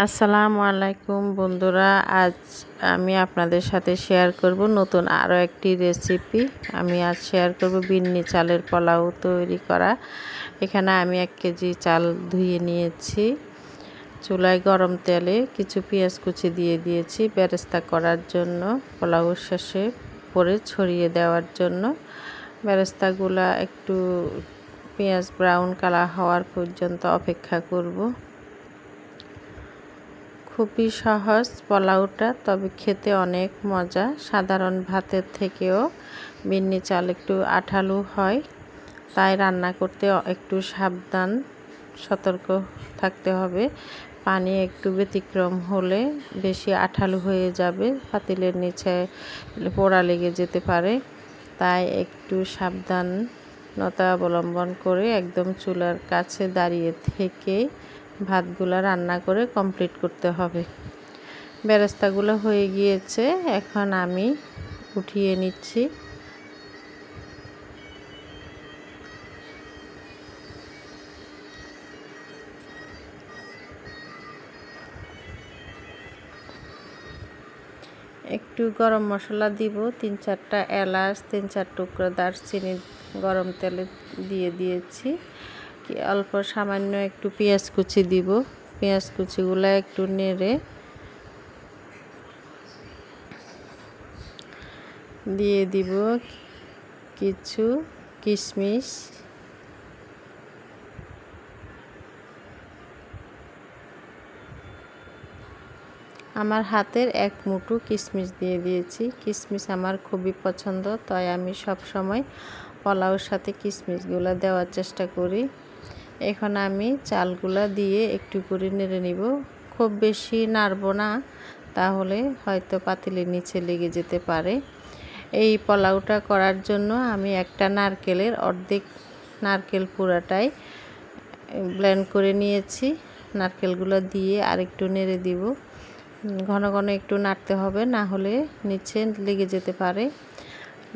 আসসালামু আলাইকুম বন্ধুরা, আজ আমি আপনাদের সাথে শেয়ার করব নতুন আরও একটি রেসিপি। আমি আজ শেয়ার করব বিন্নি চালের পোলাও তৈরি করা। এখানে আমি 1 কেজি চাল ধুয়ে নিয়েছি। চুলায় গরম তেলে কিছু পেঁয়াজ কুচি দিয়ে দিয়েছি বেরেস্তা করার জন্য, পোলাওর শেষে পরে ছড়িয়ে দেওয়ার জন্য। বেরেস্তাগুলা একটু পেঁয়াজ ব্রাউন কালার হওয়ার পর্যন্ত অপেক্ষা করব। খুবই সহজ পোলাওটা, তবে খেতে অনেক মজা। সাধারণ ভাতের থেকেও বিন্নি চাল একটু আঠালো হয়, তাই রান্না করতে একটু সাবধান সতর্ক থাকতে হবে। পানি একটু ব্যতিক্রম হলে বেশি আঠালো হয়ে যাবে, পাতিলের নিচে পোড়া লেগে যেতে পারে। তাই একটু সাবধানতা অবলম্বন করে একদম চুলার কাছে দাঁড়িয়ে থেকে ভাতগুলো রান্না করে কমপ্লিট করতে হবে। বেরেস্তাগুলো হয়ে গিয়েছে, এখন আমি উঠিয়ে নিচ্ছি। একটু গরম মশলা দিব, 3-4টা এলাচ, 3-4 টুকরো দারচিনি গরম তেলে দিয়ে দিয়েছি। অল্প সামান্য একটু পেঁয়াজ কুচি দিব। পেঁয়াজ কুচিগুলো একটু নেড়ে দিয়ে দিব কিছু কিশমিশ, আমার হাতের 1 মুঠো কিশমিশ দিয়ে দিয়েছি। কিশমিশ আমার খুবই পছন্দ, তাই আমি সব সময় পোলাওর সাথে কিশমিশগুলো দেওয়ার চেষ্টা করি। এখন আমি চালগুলা দিয়ে একটু করে নেড়ে নিব। খুব বেশি নাড়ব না, তাহলে হয়তো পাতিলের নিচে লেগে যেতে পারে। এই পোলাওটা করার জন্য আমি একটা নারকেলের অর্ধেক নারকেল পুরাটাই ব্লেন্ড করে নিয়েছি। নারকেলগুলো দিয়ে আরেকটু নেড়ে দিব। ঘন ঘন একটু নাড়তে হবে, না হলে নিচে লেগে যেতে পারে।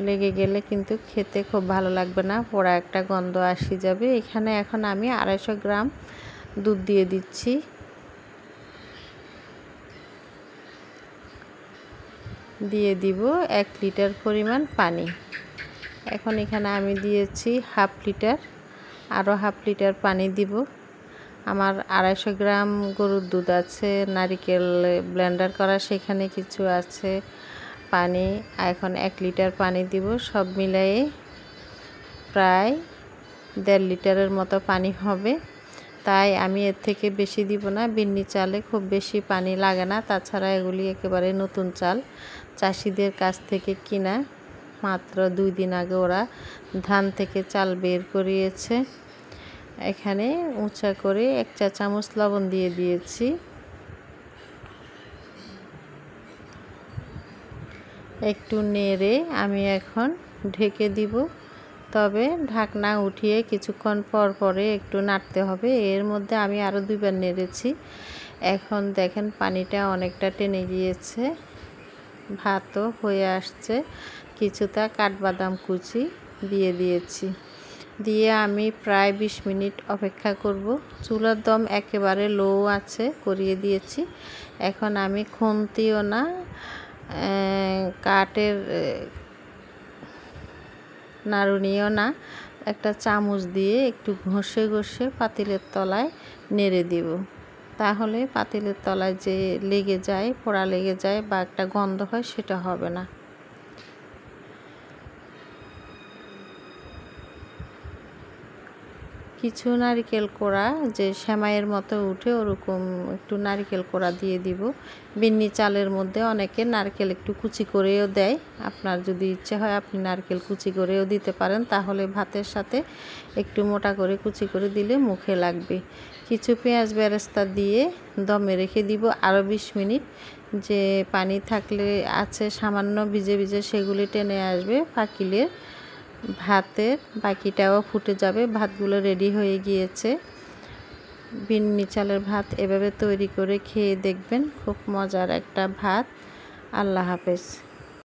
লেগে গেলে কিন্তু খেতে খুব ভালো লাগবে না, পোড়া একটা গন্ধ আসি যাবে। এখানে এখন আমি 250 গ্রাম দুধ দিয়ে দিচ্ছি। দিয়ে দিব 1 লিটার পরিমাণ পানি। এখন এখানে আমি দিয়েছি 1/2 লিটার, আরও 1/2 লিটার পানি দিব। আমার 250 গ্রাম গরুর দুধ আছে, নারকেল ব্লেন্ডার করা সেখানে কিছু আছে পানি। এখন 1 লিটার পানি দিব। সব মিলিয়ে প্রায় 1.5 লিটারের মতো পানি হবে, তাই আমি এর থেকে বেশি দিব না। বিন্নি চালে খুব বেশি পানি লাগে না, তাছাড়া এগুলি একেবারে নতুন চাল, চাষিদের কাছ থেকে কিনা। মাত্র 2 দিন আগে ওরা ধান থেকে চাল বের করিয়েছে। এখানে উঁচা করে 1 চা চামচ লবণ দিয়ে দিয়েছি। একটু নেড়ে আমি এখন ঢেকে দিব, তবে ঢাকনা উঠিয়ে কিছুক্ষণ পর পরে একটু নাড়তে হবে। এর মধ্যে আমি আরও 2 বার নেড়েছি। এখন দেখেন পানিটা অনেকটা টেনে গিয়েছে, ভাতও হয়ে আসছে। কিছুটা কাঠবাদাম কুচি দিয়ে দিয়েছি। দিয়ে আমি প্রায় 20 মিনিট অপেক্ষা করব। চুলার দম একেবারে লো আছে করিয়ে দিয়েছি। এখন আমি খুন্তিও না, কাঠের নাড়ুনিও না, একটা চামচ দিয়ে একটু ঘষে ঘষে পাতিলের তলায় নেড়ে দিব। তাহলে পাতিলের তলায় যে লেগে যায়, পোড়া লেগে যায় বা একটা গন্ধ হয়, সেটা হবে না। কিছু নারকেল কোড়া, যে সেমাইয়ের মতো উঠে ওরকম একটু নারকেল কোড়া দিয়ে দিব। বিন্নি চালের মধ্যে অনেকে নারকেল একটু কুচি করেও দেয়। আপনার যদি ইচ্ছে হয় আপনি নারকেল কুচি করেও দিতে পারেন, তাহলে ভাতের সাথে একটু মোটা করে কুচি করে দিলে মুখে লাগবে। কিছু পেঁয়াজ বেরেস্তা দিয়ে দমে রেখে দিব আরও 20 মিনিট। যে পানি থাকলে আছে সামান্য ভিজে ভিজে, সেগুলি টেনে আসবে। পাকিলের ভাতের বাকিটাও ফুটে যাবে। ভাতগুলো রেডি হয়ে গিয়েছে। বিন্নি চালের ভাত এভাবে তৈরি করে খেয়ে দেখবেন, খুব মজার একটা ভাত। আল্লাহ হাফেজ।